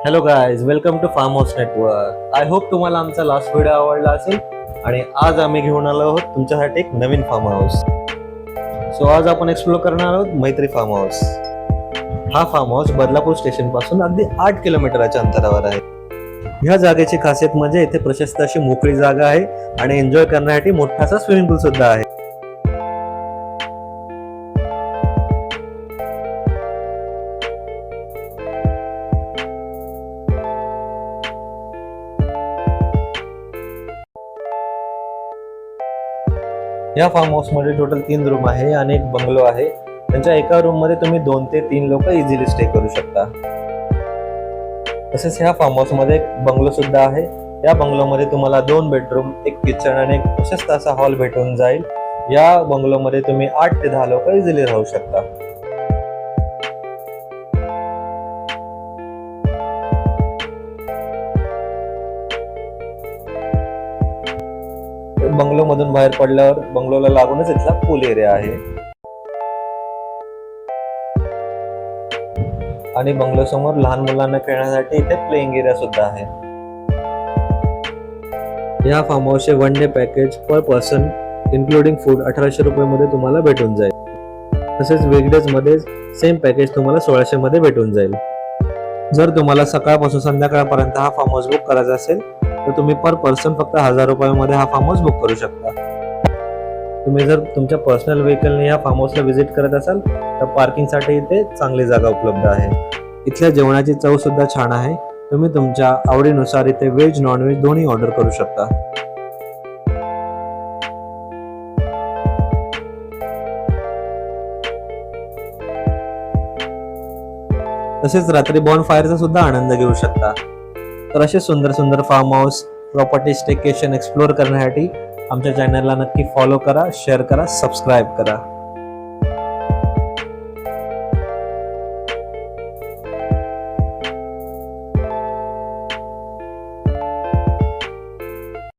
Hello guys, welcome to farm house network. I hope तुम्हाला आमचा last video आवडला असेल. आणि आज आम्ही घेऊन आलो आहोत तुमच्यासाठी एक नवीन फार्म हाऊस. सो आज आपण एक्सप्लोर करणार आहोत मैत्री फार्म हाऊस. हा फार्म हाऊस बदलापूर स्टेशन पासून अगदी 8 किलोमीटरच्या अंतरावर आहे. ह्या जागेची खासियत म्हणजे इथे प्रशस्त अशी मोकळी जागा आहे आणि एन्जॉय करण्यासाठी मोठासा स्विमिंग पूल सुद्धा आहे. या फार्म हाऊस मध्ये टोटल 3 रूम आहे आणि एक बंगलो आहे. त्यांच्या एका रूम मध्ये तुम्ही 2 ते 3 लोक इझिली स्टे करू शकता. तसेच ह्या फार्म हाऊस मध्ये एक बंगलो सुद्धा आहे. या बंगलो मध्ये तुम्हाला 2 बेडरूम, एक किचन आणि एक प्रशस्त असा हॉल भेटून जाईल. या बंगलो मध्ये तुम्ही 8 ते 10 लोक इझिली राहू शकता. बंगलो मधून बाहेर पडल्यावर बंगलोला लागूनच इथला पूल एरिया आहे. आणि बंगलो समोर लहान मुलांना खेळण्यासाठी इथे प्लेइंग एरिया सुद्धा आहे. या फार्म हाऊसचे 1 डे पॅकेज पर पर्सन इन्क्लुडिंग फूड 1800 रुपये मध्ये तुम्हाला भेटून जाईल. तसेच वीकडेज मध्ये सेम पॅकेज तुम्हाला 1600 मध्ये भेटून जाईल. जर तुम्हाला सकाळपासून संध्याकाळपर्यंत हा फार्म हाऊस बुक करायचा असेल तर तुम्ही पर पर्सन फक्त 1000 रुपयामध्ये हा फार्म हाऊस बुक करू शकता. तुम्ही जर तुमच्या पर्सनल व्हेकलने या फार्म हाऊसला व्हिजिट करत असाल तर पार्किंगसाठी इथे चांगली जागा उपलब्ध आहे. इथल्या जेवणाची चव सुद्धा छान आहे. तुम्ही तुमच्या आवडीनुसार इथे व्हेज नॉनव्हेज दोन्ही ऑर्डर करू शकता. तसेच रात्री बॉन फायरचा सुद्धा आनंद घेऊ शकता. तर असे सुंदर सुंदर farm house, property staycation explore करण्यासाठी आमच्या चॅनलला नक्की फॉलो करा, शेअर करा, सबस्क्राईब करा.